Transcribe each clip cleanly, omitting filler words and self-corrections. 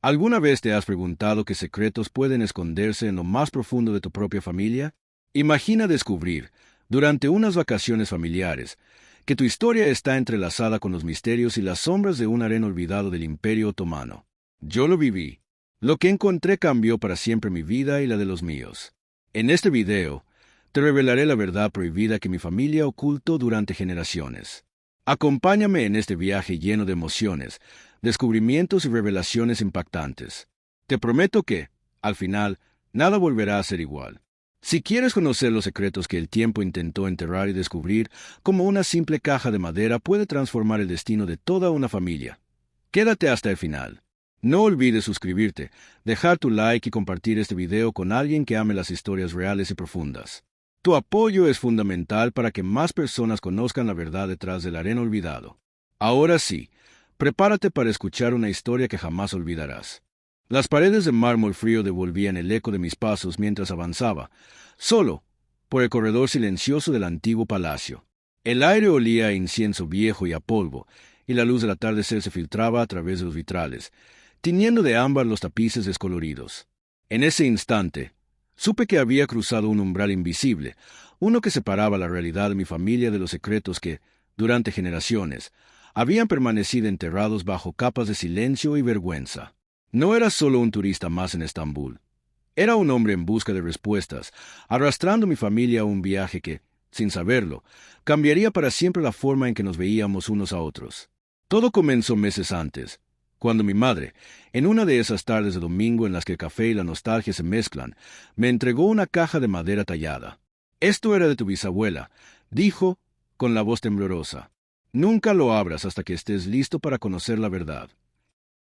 ¿Alguna vez te has preguntado qué secretos pueden esconderse en lo más profundo de tu propia familia? Imagina descubrir, durante unas vacaciones familiares, que tu historia está entrelazada con los misterios y las sombras de un harén olvidado del Imperio Otomano. Yo lo viví. Lo que encontré cambió para siempre mi vida y la de los míos. En este video, te revelaré la verdad prohibida que mi familia ocultó durante generaciones. Acompáñame en este viaje lleno de emociones, descubrimientos y revelaciones impactantes. Te prometo que, al final, nada volverá a ser igual. Si quieres conocer los secretos que el tiempo intentó enterrar y descubrir cómo una simple caja de madera puede transformar el destino de toda una familia, quédate hasta el final. No olvides suscribirte, dejar tu like y compartir este video con alguien que ame las historias reales y profundas. Tu apoyo es fundamental para que más personas conozcan la verdad detrás del harén olvidado. Ahora sí, prepárate para escuchar una historia que jamás olvidarás. Las paredes de mármol frío devolvían el eco de mis pasos mientras avanzaba, solo, por el corredor silencioso del antiguo palacio. El aire olía a incienso viejo y a polvo, y la luz del atardecer se filtraba a través de los vitrales, tiñendo de ámbar los tapices descoloridos. En ese instante, supe que había cruzado un umbral invisible, uno que separaba la realidad de mi familia de los secretos que, durante generaciones, habían permanecido enterrados bajo capas de silencio y vergüenza. No era solo un turista más en Estambul. Era un hombre en busca de respuestas, arrastrando a mi familia a un viaje que, sin saberlo, cambiaría para siempre la forma en que nos veíamos unos a otros. Todo comenzó meses antes, cuando mi madre, en una de esas tardes de domingo en las que el café y la nostalgia se mezclan, me entregó una caja de madera tallada. «Esto era de tu bisabuela», dijo, con la voz temblorosa. «Nunca lo abras hasta que estés listo para conocer la verdad».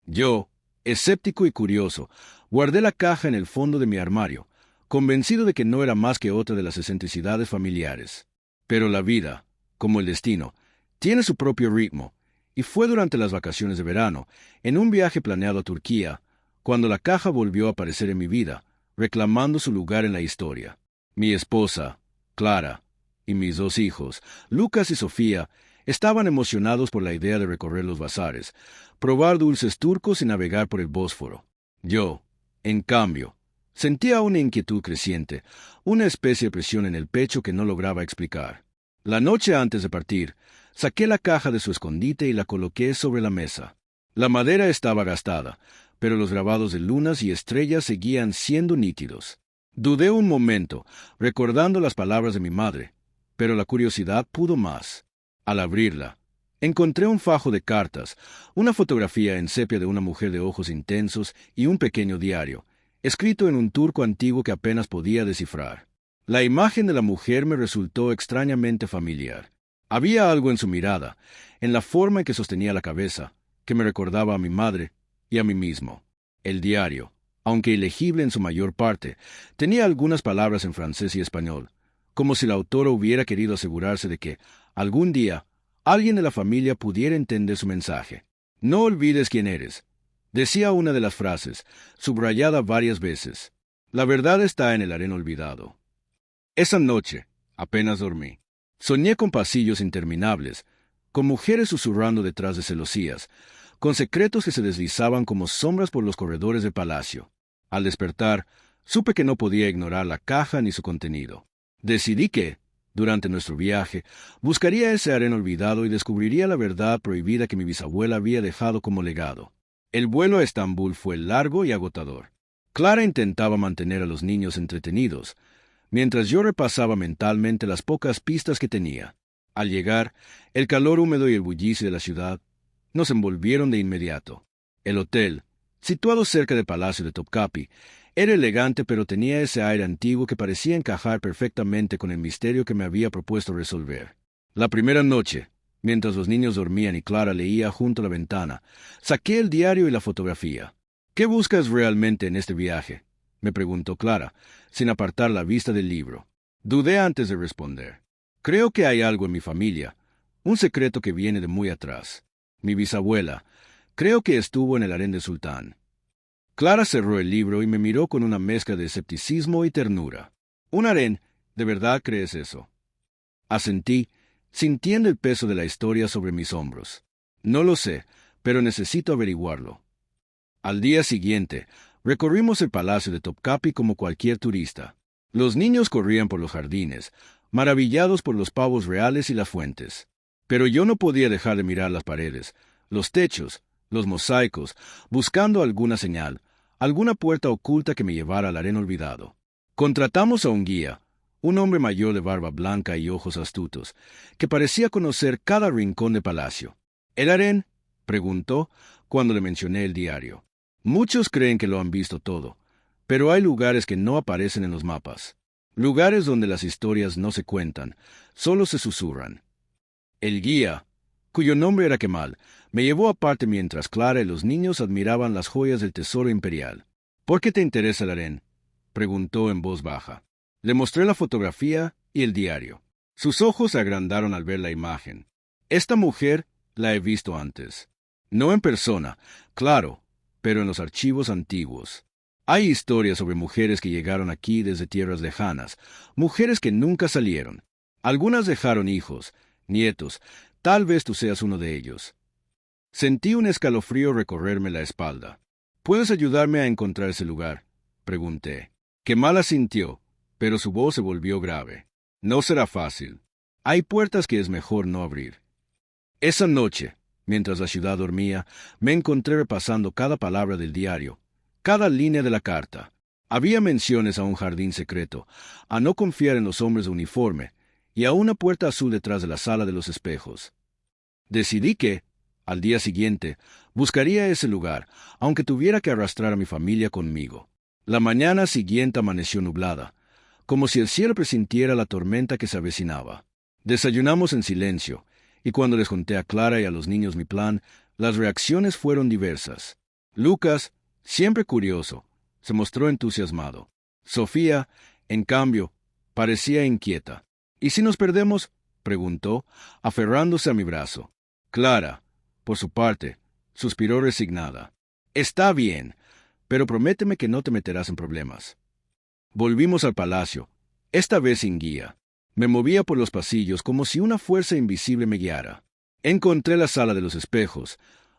Yo, escéptico y curioso, guardé la caja en el fondo de mi armario, convencido de que no era más que otra de las excentricidades familiares. Pero la vida, como el destino, tiene su propio ritmo, y fue durante las vacaciones de verano, en un viaje planeado a Turquía, cuando la caja volvió a aparecer en mi vida, reclamando su lugar en la historia. Mi esposa, Clara, y mis dos hijos, Lucas y Sofía, estaban emocionados por la idea de recorrer los bazares, probar dulces turcos y navegar por el Bósforo. Yo, en cambio, sentía una inquietud creciente, una especie de presión en el pecho que no lograba explicar. La noche antes de partir, saqué la caja de su escondite y la coloqué sobre la mesa. La madera estaba gastada, pero los grabados de lunas y estrellas seguían siendo nítidos. Dudé un momento, recordando las palabras de mi madre, pero la curiosidad pudo más. Al abrirla, encontré un fajo de cartas, una fotografía en sepia de una mujer de ojos intensos y un pequeño diario, escrito en un turco antiguo que apenas podía descifrar. La imagen de la mujer me resultó extrañamente familiar. Había algo en su mirada, en la forma en que sostenía la cabeza, que me recordaba a mi madre y a mí mismo. El diario, aunque ilegible en su mayor parte, tenía algunas palabras en francés y español, como si la autora hubiera querido asegurarse de que, algún día, alguien de la familia pudiera entender su mensaje. «No olvides quién eres», decía una de las frases, subrayada varias veces. La verdad está en el harén olvidado. Esa noche, apenas dormí. Soñé con pasillos interminables, con mujeres susurrando detrás de celosías, con secretos que se deslizaban como sombras por los corredores del palacio. Al despertar, supe que no podía ignorar la caja ni su contenido. Decidí que, durante nuestro viaje, buscaría ese harén olvidado y descubriría la verdad prohibida que mi bisabuela había dejado como legado. El vuelo a Estambul fue largo y agotador. Clara intentaba mantener a los niños entretenidos, mientras yo repasaba mentalmente las pocas pistas que tenía. Al llegar, el calor húmedo y el bullicio de la ciudad nos envolvieron de inmediato. El hotel, situado cerca del Palacio de Topkapi, era elegante pero tenía ese aire antiguo que parecía encajar perfectamente con el misterio que me había propuesto resolver. La primera noche, mientras los niños dormían y Clara leía junto a la ventana, saqué el diario y la fotografía. «¿Qué buscas realmente en este viaje?», me preguntó Clara, sin apartar la vista del libro. Dudé antes de responder. «Creo que hay algo en mi familia, un secreto que viene de muy atrás. Mi bisabuela, creo que estuvo en el harén del sultán». Clara cerró el libro y me miró con una mezcla de escepticismo y ternura. «¿Un harén? ¿De verdad crees eso?». Asentí, sintiendo el peso de la historia sobre mis hombros. «No lo sé, pero necesito averiguarlo». Al día siguiente, recorrimos el palacio de Topkapi como cualquier turista. Los niños corrían por los jardines, maravillados por los pavos reales y las fuentes. Pero yo no podía dejar de mirar las paredes, los techos, los mosaicos, buscando alguna señal, alguna puerta oculta que me llevara al harén olvidado. Contratamos a un guía, un hombre mayor de barba blanca y ojos astutos, que parecía conocer cada rincón del palacio. ¿El harén?, preguntó cuando le mencioné el diario. Muchos creen que lo han visto todo, pero hay lugares que no aparecen en los mapas. Lugares donde las historias no se cuentan, solo se susurran. El guía, cuyo nombre era Kemal, me llevó aparte mientras Clara y los niños admiraban las joyas del tesoro imperial. ¿Por qué te interesa el harén?, preguntó en voz baja. Le mostré la fotografía y el diario. Sus ojos se agrandaron al ver la imagen. Esta mujer la he visto antes. No en persona, claro, pero en los archivos antiguos. Hay historias sobre mujeres que llegaron aquí desde tierras lejanas, mujeres que nunca salieron. Algunas dejaron hijos, nietos, tal vez tú seas uno de ellos. Sentí un escalofrío recorrerme la espalda. ¿Puedes ayudarme a encontrar ese lugar?, pregunté. Kemal asintió, pero su voz se volvió grave. No será fácil. Hay puertas que es mejor no abrir. Esa noche, mientras la ciudad dormía, me encontré repasando cada palabra del diario, cada línea de la carta. Había menciones a un jardín secreto, a no confiar en los hombres de uniforme, y a una puerta azul detrás de la sala de los espejos. Decidí que, al día siguiente, buscaría ese lugar, aunque tuviera que arrastrar a mi familia conmigo. La mañana siguiente amaneció nublada, como si el cielo presintiera la tormenta que se avecinaba. Desayunamos en silencio, y cuando les conté a Clara y a los niños mi plan, las reacciones fueron diversas. Lucas, siempre curioso, se mostró entusiasmado. Sofía, en cambio, parecía inquieta. ¿Y si nos perdemos?, preguntó, aferrándose a mi brazo. Clara, por su parte, suspiró resignada. Está bien, pero prométeme que no te meterás en problemas. Volvimos al palacio, esta vez sin guía. Me movía por los pasillos como si una fuerza invisible me guiara. Encontré la sala de los espejos,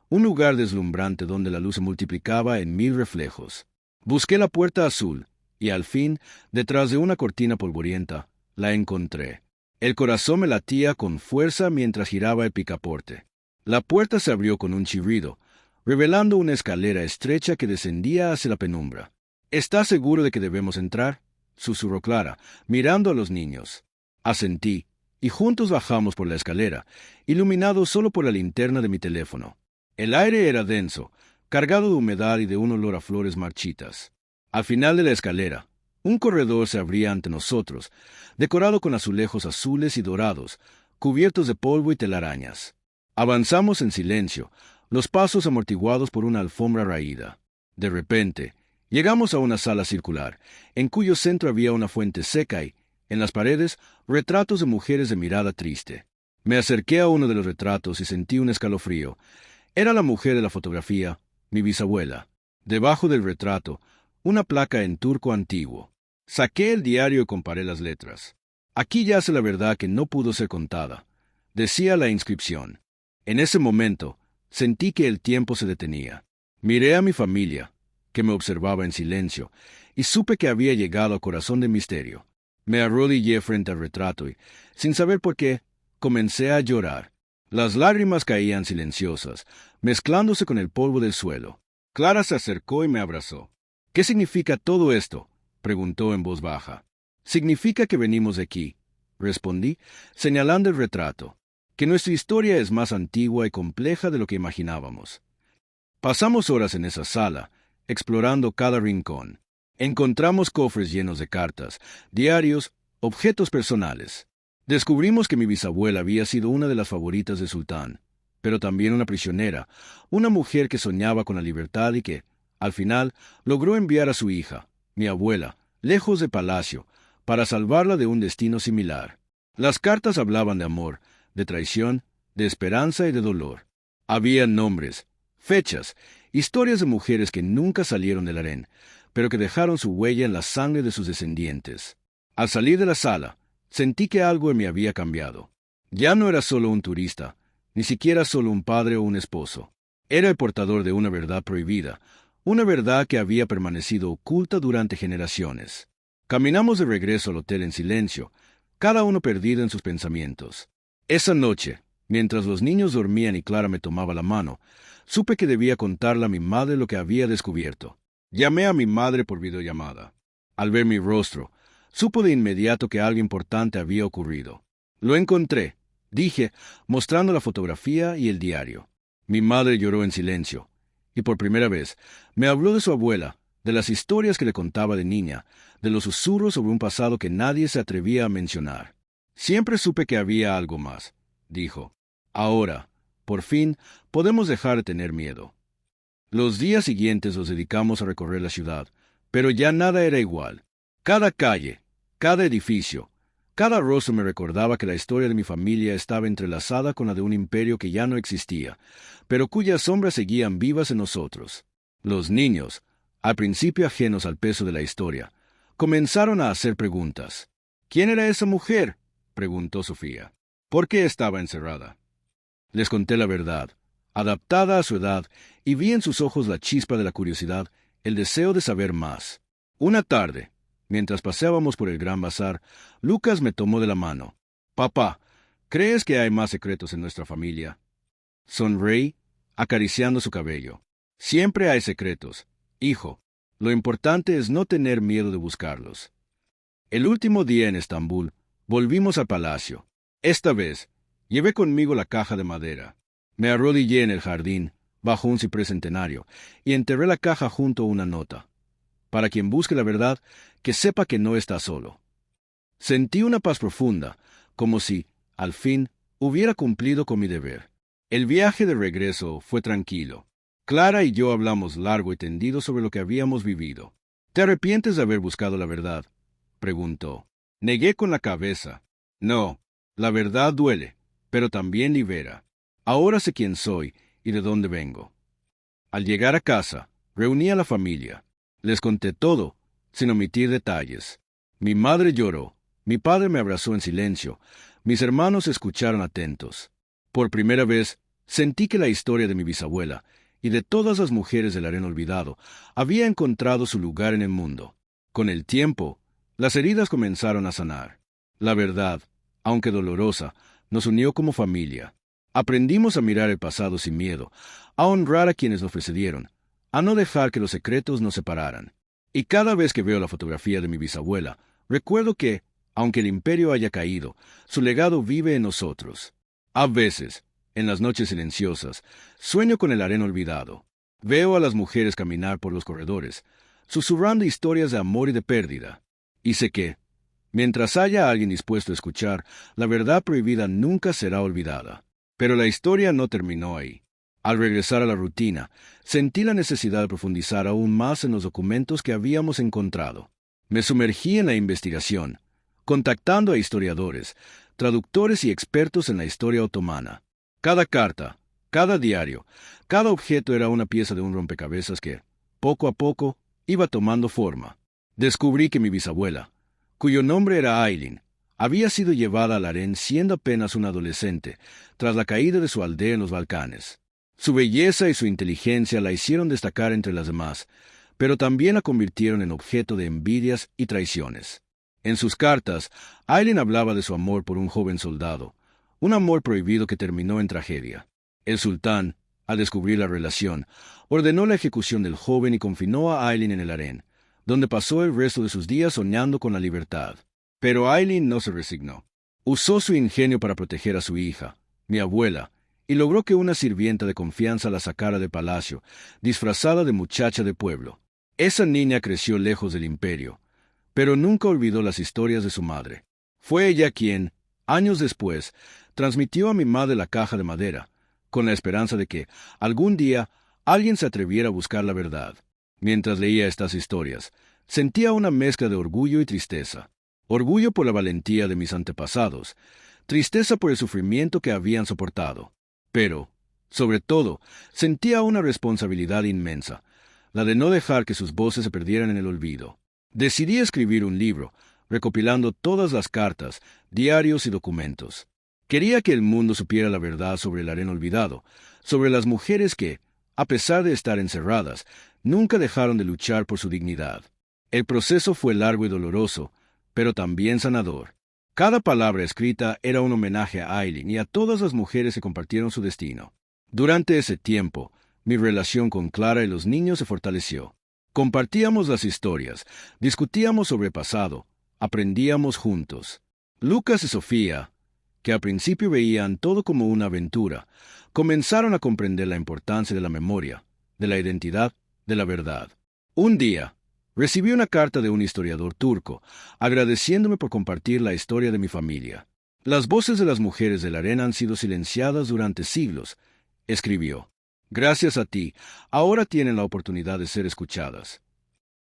un lugar deslumbrante donde la luz se multiplicaba en 1000 reflejos. Busqué la puerta azul, y al fin, detrás de una cortina polvorienta, la encontré. El corazón me latía con fuerza mientras giraba el picaporte. La puerta se abrió con un chirrido, revelando una escalera estrecha que descendía hacia la penumbra. ¿Estás seguro de que debemos entrar?, susurró Clara, mirando a los niños. Asentí, y juntos bajamos por la escalera, iluminados solo por la linterna de mi teléfono. El aire era denso, cargado de humedad y de un olor a flores marchitas. Al final de la escalera, un corredor se abría ante nosotros, decorado con azulejos azules y dorados, cubiertos de polvo y telarañas. Avanzamos en silencio, los pasos amortiguados por una alfombra raída. De repente, llegamos a una sala circular, en cuyo centro había una fuente seca y, en las paredes, retratos de mujeres de mirada triste. Me acerqué a uno de los retratos y sentí un escalofrío. Era la mujer de la fotografía, mi bisabuela. Debajo del retrato, una placa en turco antiguo. Saqué el diario y comparé las letras. Aquí yace la verdad que no pudo ser contada, decía la inscripción. En ese momento, sentí que el tiempo se detenía. Miré a mi familia, que me observaba en silencio, y supe que había llegado al corazón del misterio. Me arrodillé frente al retrato y, sin saber por qué, comencé a llorar. Las lágrimas caían silenciosas, mezclándose con el polvo del suelo. Clara se acercó y me abrazó. ¿Qué significa todo esto?, preguntó en voz baja. Significa que venimos de aquí, respondí, señalando el retrato, que nuestra historia es más antigua y compleja de lo que imaginábamos. Pasamos horas en esa sala, explorando cada rincón. Encontramos cofres llenos de cartas, diarios, objetos personales. Descubrimos que mi bisabuela había sido una de las favoritas del sultán, pero también una prisionera, una mujer que soñaba con la libertad y que, al final, logró enviar a su hija, mi abuela, lejos de palacio, para salvarla de un destino similar. Las cartas hablaban de amor, de traición, de esperanza y de dolor. Había nombres, fechas, historias de mujeres que nunca salieron del harén, pero que dejaron su huella en la sangre de sus descendientes. Al salir de la sala, sentí que algo en mí había cambiado. Ya no era solo un turista, ni siquiera solo un padre o un esposo. Era el portador de una verdad prohibida, una verdad que había permanecido oculta durante generaciones. Caminamos de regreso al hotel en silencio, cada uno perdido en sus pensamientos. Esa noche, mientras los niños dormían y Clara me tomaba la mano, supe que debía contarle a mi madre lo que había descubierto. Llamé a mi madre por videollamada. Al ver mi rostro, supo de inmediato que algo importante había ocurrido. Lo encontré, dije, mostrando la fotografía y el diario. Mi madre lloró en silencio, y por primera vez me habló de su abuela, de las historias que le contaba de niña, de los susurros sobre un pasado que nadie se atrevía a mencionar. Siempre supe que había algo más, dijo. Ahora, por fin, podemos dejar de tener miedo. Los días siguientes los dedicamos a recorrer la ciudad, pero ya nada era igual. Cada calle, cada edificio, cada rostro me recordaba que la historia de mi familia estaba entrelazada con la de un imperio que ya no existía, pero cuyas sombras seguían vivas en nosotros. Los niños, al principio ajenos al peso de la historia, comenzaron a hacer preguntas. ¿Quién era esa mujer?, preguntó Sofía. ¿Por qué estaba encerrada? Les conté la verdad, adaptada a su edad, y vi en sus ojos la chispa de la curiosidad, el deseo de saber más. Una tarde, mientras paseábamos por el Gran Bazar, Lucas me tomó de la mano. «Papá, ¿crees que hay más secretos en nuestra familia?» Sonreí, acariciando su cabello. «Siempre hay secretos, hijo. Lo importante es no tener miedo de buscarlos». El último día en Estambul, volvimos al palacio. Esta vez, llevé conmigo la caja de madera. Me arrodillé en el jardín, bajo un ciprés centenario, y enterré la caja junto a una nota. Para quien busque la verdad, que sepa que no está solo. Sentí una paz profunda, como si, al fin, hubiera cumplido con mi deber. El viaje de regreso fue tranquilo. Clara y yo hablamos largo y tendido sobre lo que habíamos vivido. ¿Te arrepientes de haber buscado la verdad?, preguntó. Negué con la cabeza. No, la verdad duele, pero también libera. Ahora sé quién soy y de dónde vengo. Al llegar a casa, reuní a la familia. Les conté todo, sin omitir detalles. Mi madre lloró, mi padre me abrazó en silencio, mis hermanos escucharon atentos. Por primera vez, sentí que la historia de mi bisabuela y de todas las mujeres del harén olvidado había encontrado su lugar en el mundo. Con el tiempo, las heridas comenzaron a sanar. La verdad, aunque dolorosa, nos unió como familia. Aprendimos a mirar el pasado sin miedo, a honrar a quienes lo precedieron, a no dejar que los secretos nos separaran. Y cada vez que veo la fotografía de mi bisabuela, recuerdo que, aunque el imperio haya caído, su legado vive en nosotros. A veces, en las noches silenciosas, sueño con el harén olvidado. Veo a las mujeres caminar por los corredores, susurrando historias de amor y de pérdida. Y sé que, mientras haya alguien dispuesto a escuchar, la verdad prohibida nunca será olvidada. Pero la historia no terminó ahí. Al regresar a la rutina, sentí la necesidad de profundizar aún más en los documentos que habíamos encontrado. Me sumergí en la investigación, contactando a historiadores, traductores y expertos en la historia otomana. Cada carta, cada diario, cada objeto era una pieza de un rompecabezas que, poco a poco, iba tomando forma. Descubrí que mi bisabuela, cuyo nombre era Aylin, había sido llevada al harén siendo apenas una adolescente, tras la caída de su aldea en los Balcanes. Su belleza y su inteligencia la hicieron destacar entre las demás, pero también la convirtieron en objeto de envidias y traiciones. En sus cartas, Aylin hablaba de su amor por un joven soldado, un amor prohibido que terminó en tragedia. El sultán, al descubrir la relación, ordenó la ejecución del joven y confinó a Aylin en el harén, donde pasó el resto de sus días soñando con la libertad. Pero Aylin no se resignó. Usó su ingenio para proteger a su hija, mi abuela, y logró que una sirvienta de confianza la sacara del palacio, disfrazada de muchacha de pueblo. Esa niña creció lejos del imperio, pero nunca olvidó las historias de su madre. Fue ella quien, años después, transmitió a mi madre la caja de madera, con la esperanza de que, algún día, alguien se atreviera a buscar la verdad. Mientras leía estas historias, sentía una mezcla de orgullo y tristeza. Orgullo por la valentía de mis antepasados, tristeza por el sufrimiento que habían soportado. Pero, sobre todo, sentía una responsabilidad inmensa, la de no dejar que sus voces se perdieran en el olvido. Decidí escribir un libro, recopilando todas las cartas, diarios y documentos. Quería que el mundo supiera la verdad sobre el harén olvidado, sobre las mujeres que, a pesar de estar encerradas, nunca dejaron de luchar por su dignidad. El proceso fue largo y doloroso, pero también sanador. Cada palabra escrita era un homenaje a Aileen y a todas las mujeres que compartieron su destino. Durante ese tiempo, mi relación con Clara y los niños se fortaleció. Compartíamos las historias, discutíamos sobre el pasado, aprendíamos juntos. Lucas y Sofía, que al principio veían todo como una aventura, comenzaron a comprender la importancia de la memoria, de la identidad, de la verdad. Un día, recibí una carta de un historiador turco, agradeciéndome por compartir la historia de mi familia. Las voces de las mujeres del harén han sido silenciadas durante siglos, escribió. Gracias a ti, ahora tienen la oportunidad de ser escuchadas.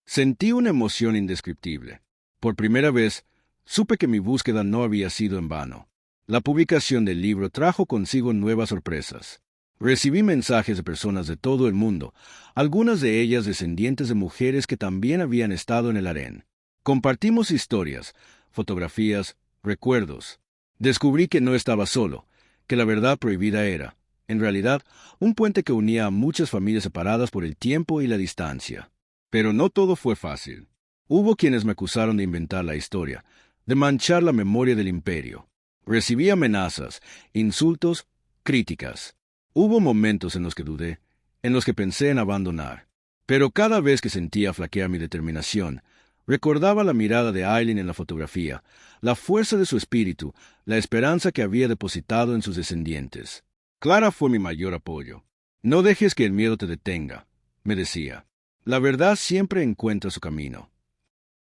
Sentí una emoción indescriptible. Por primera vez, supe que mi búsqueda no había sido en vano. La publicación del libro trajo consigo nuevas sorpresas. Recibí mensajes de personas de todo el mundo, algunas de ellas descendientes de mujeres que también habían estado en el harén. Compartimos historias, fotografías, recuerdos. Descubrí que no estaba solo, que la verdad prohibida era, en realidad, un puente que unía a muchas familias separadas por el tiempo y la distancia. Pero no todo fue fácil. Hubo quienes me acusaron de inventar la historia, de manchar la memoria del imperio. Recibí amenazas, insultos, críticas. Hubo momentos en los que dudé, en los que pensé en abandonar. Pero cada vez que sentía flaquear mi determinación, recordaba la mirada de Aileen en la fotografía, la fuerza de su espíritu, la esperanza que había depositado en sus descendientes. Clara fue mi mayor apoyo. No dejes que el miedo te detenga, me decía. La verdad siempre encuentra su camino.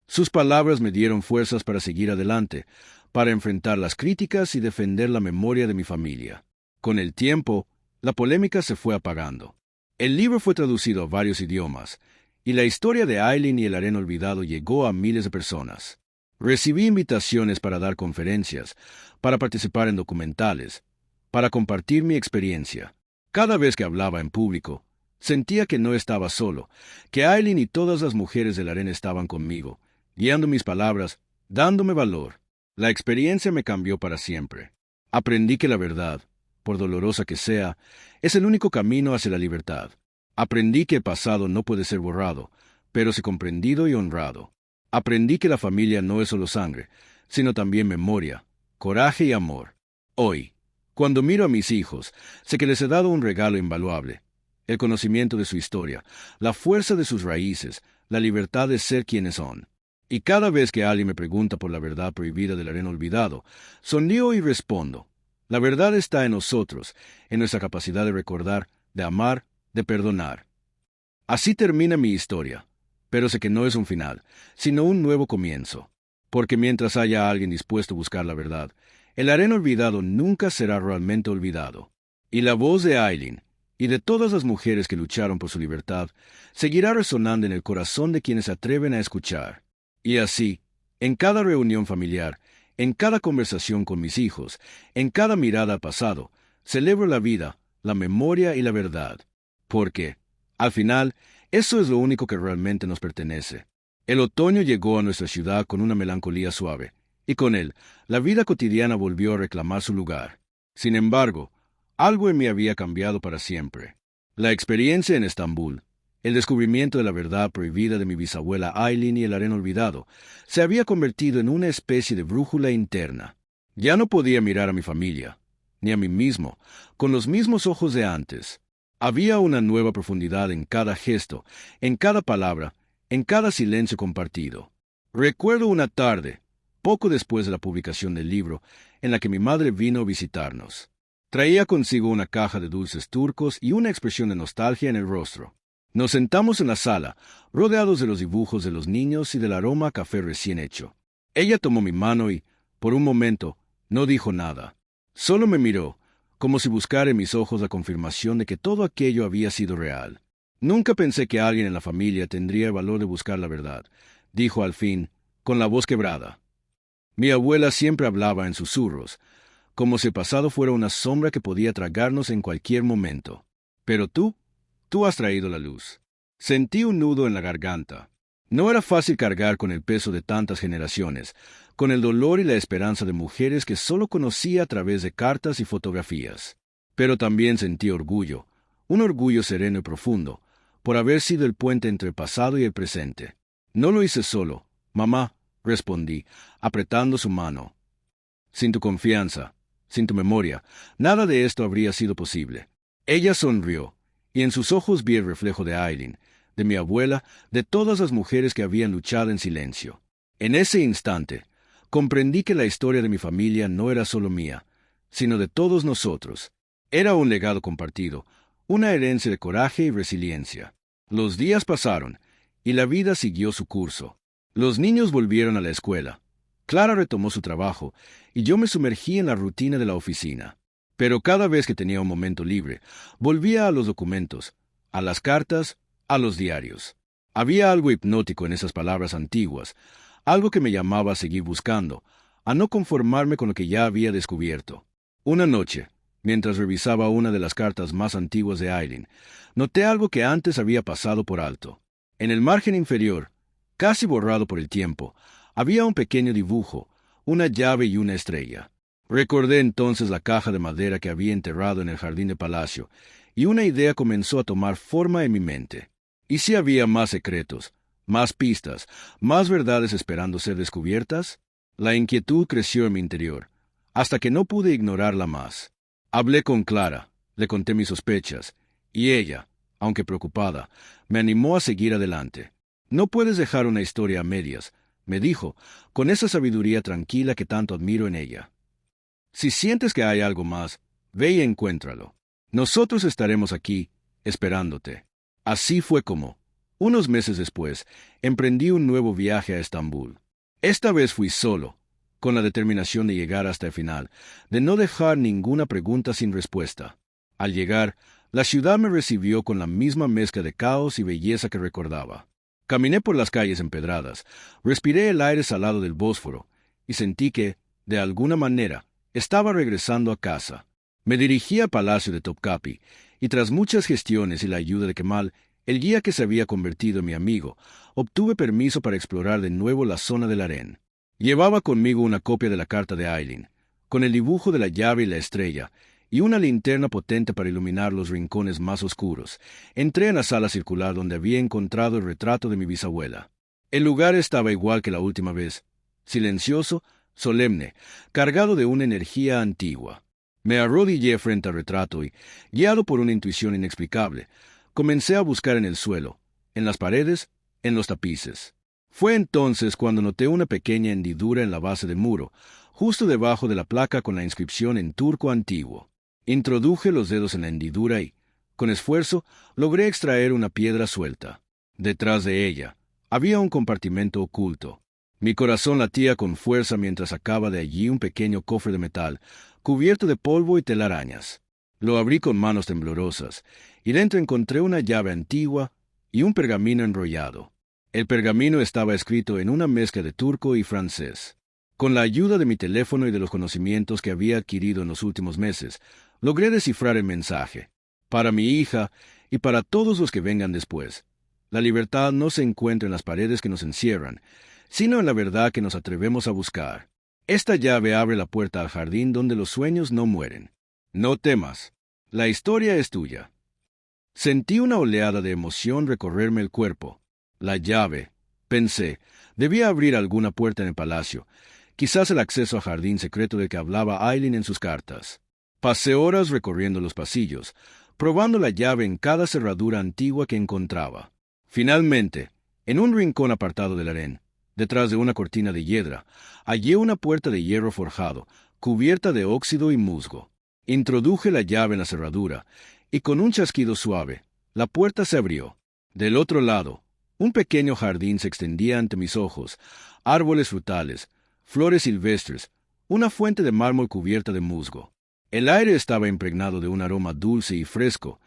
Sus palabras me dieron fuerzas para seguir adelante, para enfrentar las críticas y defender la memoria de mi familia. Con el tiempo, la polémica se fue apagando. El libro fue traducido a varios idiomas, y la historia de Aileen y el harén olvidado llegó a miles de personas. Recibí invitaciones para dar conferencias, para participar en documentales, para compartir mi experiencia. Cada vez que hablaba en público, sentía que no estaba solo, que Aileen y todas las mujeres del harén estaban conmigo, guiando mis palabras, dándome valor. La experiencia me cambió para siempre. Aprendí que la verdad, por dolorosa que sea, es el único camino hacia la libertad. Aprendí que el pasado no puede ser borrado, pero sí comprendido y honrado. Aprendí que la familia no es solo sangre, sino también memoria, coraje y amor. Hoy, cuando miro a mis hijos, sé que les he dado un regalo invaluable: el conocimiento de su historia, la fuerza de sus raíces, la libertad de ser quienes son. Y cada vez que alguien me pregunta por la verdad prohibida del harén olvidado, sonrío y respondo: la verdad está en nosotros, en nuestra capacidad de recordar, de amar, de perdonar. Así termina mi historia, pero sé que no es un final, sino un nuevo comienzo. Porque mientras haya alguien dispuesto a buscar la verdad, el harén olvidado nunca será realmente olvidado. Y la voz de Aileen, y de todas las mujeres que lucharon por su libertad, seguirá resonando en el corazón de quienes se atreven a escuchar. Y así, en cada reunión familiar, en cada conversación con mis hijos, en cada mirada al pasado, celebro la vida, la memoria y la verdad. Porque, al final, eso es lo único que realmente nos pertenece. El otoño llegó a nuestra ciudad con una melancolía suave, y con él, la vida cotidiana volvió a reclamar su lugar. Sin embargo, algo en mí había cambiado para siempre. La experiencia en Estambul, el descubrimiento de la verdad prohibida de mi bisabuela Aileen y el harén olvidado, se había convertido en una especie de brújula interna. Ya no podía mirar a mi familia, ni a mí mismo, con los mismos ojos de antes. Había una nueva profundidad en cada gesto, en cada palabra, en cada silencio compartido. Recuerdo una tarde, poco después de la publicación del libro, en la que mi madre vino a visitarnos. Traía consigo una caja de dulces turcos y una expresión de nostalgia en el rostro. Nos sentamos en la sala, rodeados de los dibujos de los niños y del aroma a café recién hecho. Ella tomó mi mano y, por un momento, no dijo nada. Solo me miró, como si buscara en mis ojos la confirmación de que todo aquello había sido real. Nunca pensé que alguien en la familia tendría el valor de buscar la verdad, dijo al fin, con la voz quebrada. Mi abuela siempre hablaba en susurros, como si el pasado fuera una sombra que podía tragarnos en cualquier momento. Pero tú has traído la luz. Sentí un nudo en la garganta. No era fácil cargar con el peso de tantas generaciones, con el dolor y la esperanza de mujeres que solo conocía a través de cartas y fotografías. Pero también sentí orgullo, un orgullo sereno y profundo, por haber sido el puente entre el pasado y el presente. No lo hice solo, mamá, respondí, apretando su mano. Sin tu confianza, sin tu memoria, nada de esto habría sido posible. Ella sonrió, y en sus ojos vi el reflejo de Aileen, de mi abuela, de todas las mujeres que habían luchado en silencio. En ese instante, comprendí que la historia de mi familia no era solo mía, sino de todos nosotros. Era un legado compartido, una herencia de coraje y resiliencia. Los días pasaron, y la vida siguió su curso. Los niños volvieron a la escuela. Clara retomó su trabajo, y yo me sumergí en la rutina de la oficina. Pero cada vez que tenía un momento libre, volvía a los documentos, a las cartas, a los diarios. Había algo hipnótico en esas palabras antiguas, algo que me llamaba a seguir buscando, a no conformarme con lo que ya había descubierto. Una noche, mientras revisaba una de las cartas más antiguas de Aileen, noté algo que antes había pasado por alto. En el margen inferior, casi borrado por el tiempo, había un pequeño dibujo, una llave y una estrella. Recordé entonces la caja de madera que había enterrado en el jardín de palacio, y una idea comenzó a tomar forma en mi mente. ¿Y si había más secretos, más pistas, más verdades esperando ser descubiertas? La inquietud creció en mi interior, hasta que no pude ignorarla más. Hablé con Clara, le conté mis sospechas, y ella, aunque preocupada, me animó a seguir adelante. No puedes dejar una historia a medias, me dijo, con esa sabiduría tranquila que tanto admiro en ella. Si sientes que hay algo más, ve y encuéntralo. Nosotros estaremos aquí, esperándote. Así fue como, unos meses después, emprendí un nuevo viaje a Estambul. Esta vez fui solo, con la determinación de llegar hasta el final, de no dejar ninguna pregunta sin respuesta. Al llegar, la ciudad me recibió con la misma mezcla de caos y belleza que recordaba. Caminé por las calles empedradas, respiré el aire salado del Bósforo, y sentí que, de alguna manera, estaba regresando a casa. Me dirigí al palacio de Topkapi, y tras muchas gestiones y la ayuda de Kemal, el guía que se había convertido en mi amigo, obtuve permiso para explorar de nuevo la zona del harén. Llevaba conmigo una copia de la carta de Aileen, con el dibujo de la llave y la estrella, y una linterna potente para iluminar los rincones más oscuros. Entré en la sala circular donde había encontrado el retrato de mi bisabuela. El lugar estaba igual que la última vez, silencioso, solemne, cargado de una energía antigua. Me arrodillé frente al retrato y, guiado por una intuición inexplicable, comencé a buscar en el suelo, en las paredes, en los tapices. Fue entonces cuando noté una pequeña hendidura en la base del muro, justo debajo de la placa con la inscripción en turco antiguo. Introduje los dedos en la hendidura y, con esfuerzo, logré extraer una piedra suelta. Detrás de ella, había un compartimento oculto. Mi corazón latía con fuerza mientras sacaba de allí un pequeño cofre de metal, cubierto de polvo y telarañas. Lo abrí con manos temblorosas, y dentro encontré una llave antigua y un pergamino enrollado. El pergamino estaba escrito en una mezcla de turco y francés. Con la ayuda de mi teléfono y de los conocimientos que había adquirido en los últimos meses, logré descifrar el mensaje. Para mi hija y para todos los que vengan después, la libertad no se encuentra en las paredes que nos encierran, sino en la verdad que nos atrevemos a buscar. Esta llave abre la puerta al jardín donde los sueños no mueren. No temas, la historia es tuya. Sentí una oleada de emoción recorrerme el cuerpo. La llave, pensé, debía abrir alguna puerta en el palacio, quizás el acceso al jardín secreto del que hablaba Aileen en sus cartas. Pasé horas recorriendo los pasillos, probando la llave en cada cerradura antigua que encontraba. Finalmente, en un rincón apartado del harén, detrás de una cortina de hiedra, hallé una puerta de hierro forjado, cubierta de óxido y musgo. Introduje la llave en la cerradura, y con un chasquido suave, la puerta se abrió. Del otro lado, un pequeño jardín se extendía ante mis ojos, árboles frutales, flores silvestres, una fuente de mármol cubierta de musgo. El aire estaba impregnado de un aroma dulce y fresco,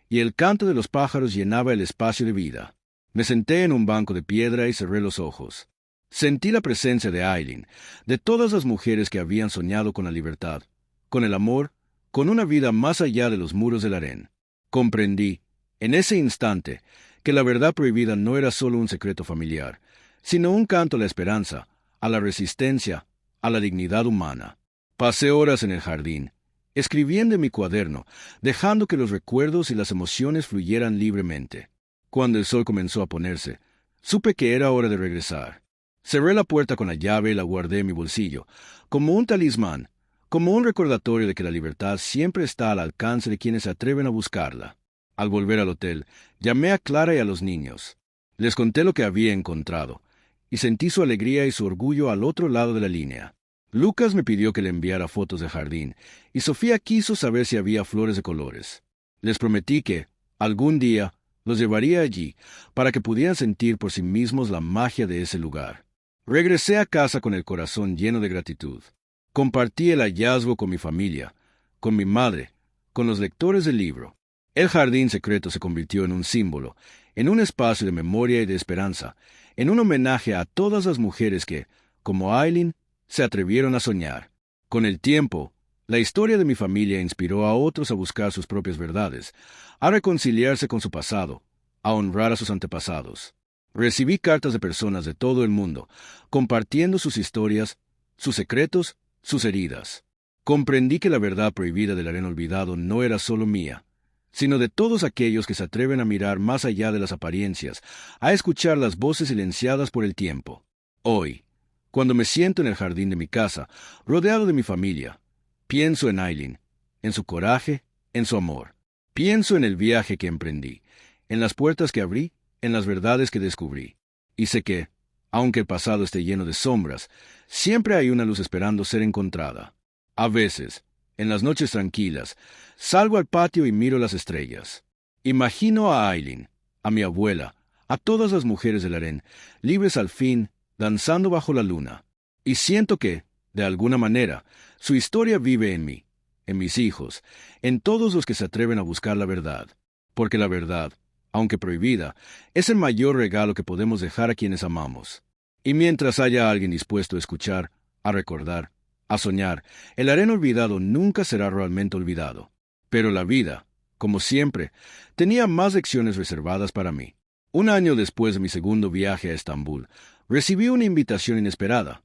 y el canto de los pájaros llenaba el espacio de vida. Me senté en un banco de piedra y cerré los ojos. Sentí la presencia de Aileen, de todas las mujeres que habían soñado con la libertad, con el amor, con una vida más allá de los muros del harén. Comprendí, en ese instante, que la verdad prohibida no era solo un secreto familiar, sino un canto a la esperanza, a la resistencia, a la dignidad humana. Pasé horas en el jardín, escribiendo en mi cuaderno, dejando que los recuerdos y las emociones fluyeran libremente. Cuando el sol comenzó a ponerse, supe que era hora de regresar. Cerré la puerta con la llave y la guardé en mi bolsillo, como un talismán, como un recordatorio de que la libertad siempre está al alcance de quienes se atreven a buscarla. Al volver al hotel, llamé a Clara y a los niños. Les conté lo que había encontrado, y sentí su alegría y su orgullo al otro lado de la línea. Lucas me pidió que le enviara fotos del jardín, y Sofía quiso saber si había flores de colores. Les prometí que, algún día, los llevaría allí, para que pudieran sentir por sí mismos la magia de ese lugar. Regresé a casa con el corazón lleno de gratitud. Compartí el hallazgo con mi familia, con mi madre, con los lectores del libro. El jardín secreto se convirtió en un símbolo, en un espacio de memoria y de esperanza, en un homenaje a todas las mujeres que, como Aileen, se atrevieron a soñar. Con el tiempo, la historia de mi familia inspiró a otros a buscar sus propias verdades, a reconciliarse con su pasado, a honrar a sus antepasados. Recibí cartas de personas de todo el mundo, compartiendo sus historias, sus secretos, sus heridas. Comprendí que la verdad prohibida del harén olvidado no era solo mía, sino de todos aquellos que se atreven a mirar más allá de las apariencias, a escuchar las voces silenciadas por el tiempo. Hoy, cuando me siento en el jardín de mi casa, rodeado de mi familia, pienso en Aileen, en su coraje, en su amor. Pienso en el viaje que emprendí, en las puertas que abrí, en las verdades que descubrí. Y sé que, aunque el pasado esté lleno de sombras, siempre hay una luz esperando ser encontrada. A veces, en las noches tranquilas, salgo al patio y miro las estrellas. Imagino a Aileen, a mi abuela, a todas las mujeres del harén, libres al fin, danzando bajo la luna. Y siento que, de alguna manera, su historia vive en mí, en mis hijos, en todos los que se atreven a buscar la verdad. Porque la verdad, aunque prohibida, es el mayor regalo que podemos dejar a quienes amamos. Y mientras haya alguien dispuesto a escuchar, a recordar, a soñar, el harén olvidado nunca será realmente olvidado. Pero la vida, como siempre, tenía más lecciones reservadas para mí. Un año después de mi segundo viaje a Estambul, recibí una invitación inesperada.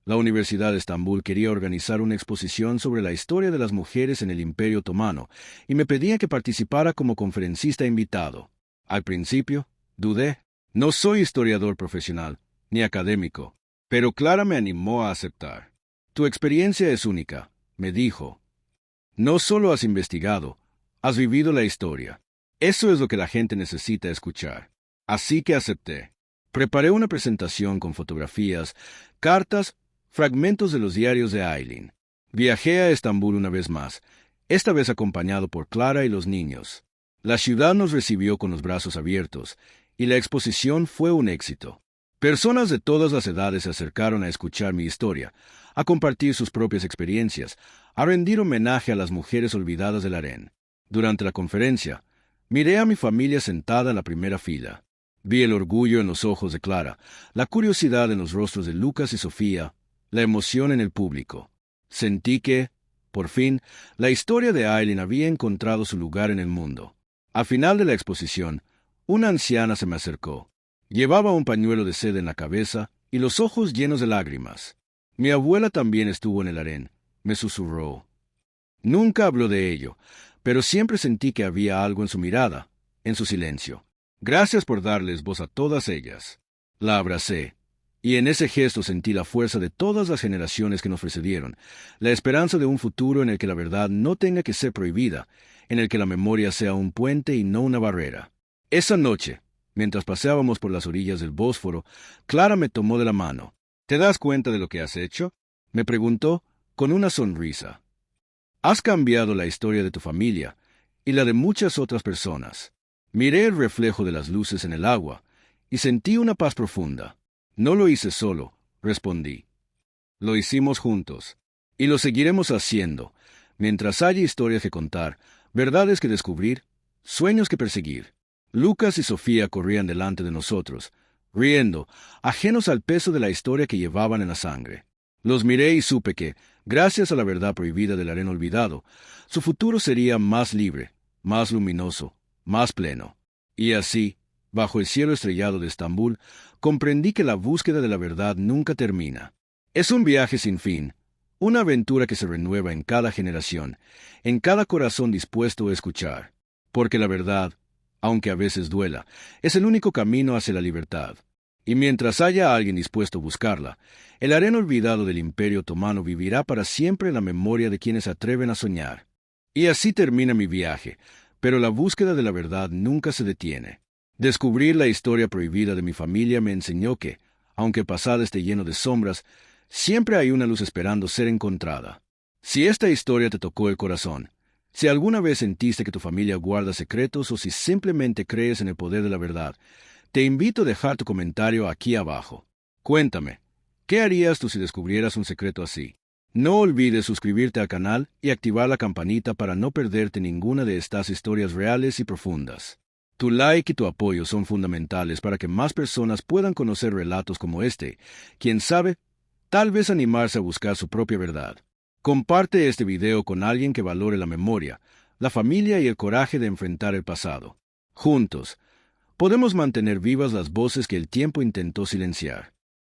La Universidad de Estambul quería organizar una exposición sobre la historia de las mujeres en el Imperio Otomano y me pedían que participara como conferencista invitado. Al principio, dudé. No soy historiador profesional, ni académico, pero Clara me animó a aceptar. Tu experiencia es única, me dijo. No solo has investigado, has vivido la historia. Eso es lo que la gente necesita escuchar. Así que acepté. Preparé una presentación con fotografías, cartas, fragmentos de los diarios de Aileen. Viajé a Estambul una vez más, esta vez acompañado por Clara y los niños. La ciudad nos recibió con los brazos abiertos, y la exposición fue un éxito. Personas de todas las edades se acercaron a escuchar mi historia, a compartir sus propias experiencias, a rendir homenaje a las mujeres olvidadas del harén. Durante la conferencia, miré a mi familia sentada en la primera fila. Vi el orgullo en los ojos de Clara, la curiosidad en los rostros de Lucas y Sofía, la emoción en el público. Sentí que, por fin, la historia de Aileen había encontrado su lugar en el mundo. Al final de la exposición, una anciana se me acercó. Llevaba un pañuelo de seda en la cabeza y los ojos llenos de lágrimas. Mi abuela también estuvo en el harén, me susurró. Nunca habló de ello, pero siempre sentí que había algo en su mirada, en su silencio. Gracias por darles voz a todas ellas. La abracé, y en ese gesto sentí la fuerza de todas las generaciones que nos precedieron, la esperanza de un futuro en el que la verdad no tenga que ser prohibida, en el que la memoria sea un puente y no una barrera. Esa noche, mientras paseábamos por las orillas del Bósforo, Clara me tomó de la mano. ¿Te das cuenta de lo que has hecho?, me preguntó con una sonrisa. Has cambiado la historia de tu familia y la de muchas otras personas. Miré el reflejo de las luces en el agua y sentí una paz profunda. No lo hice solo, respondí. Lo hicimos juntos, y lo seguiremos haciendo, mientras haya historias que contar, verdades que descubrir, sueños que perseguir. Lucas y Sofía corrían delante de nosotros, riendo, ajenos al peso de la historia que llevaban en la sangre. Los miré y supe que, gracias a la verdad prohibida del harén olvidado, su futuro sería más libre, más luminoso, más pleno. Y así, bajo el cielo estrellado de Estambul, comprendí que la búsqueda de la verdad nunca termina. Es un viaje sin fin, una aventura que se renueva en cada generación, en cada corazón dispuesto a escuchar. Porque la verdad, aunque a veces duela, es el único camino hacia la libertad. Y mientras haya alguien dispuesto a buscarla, el harén olvidado del Imperio Otomano vivirá para siempre en la memoria de quienes se atreven a soñar. Y así termina mi viaje, pero la búsqueda de la verdad nunca se detiene. Descubrir la historia prohibida de mi familia me enseñó que, aunque el pasado esté lleno de sombras, siempre hay una luz esperando ser encontrada. Si esta historia te tocó el corazón, si alguna vez sentiste que tu familia guarda secretos o si simplemente crees en el poder de la verdad, te invito a dejar tu comentario aquí abajo. Cuéntame, ¿qué harías tú si descubrieras un secreto así? No olvides suscribirte al canal y activar la campanita para no perderte ninguna de estas historias reales y profundas. Tu like y tu apoyo son fundamentales para que más personas puedan conocer relatos como este. Quién sabe, tal vez animarse a buscar su propia verdad. Comparte este video con alguien que valore la memoria, la familia y el coraje de enfrentar el pasado. Juntos, podemos mantener vivas las voces que el tiempo intentó silenciar.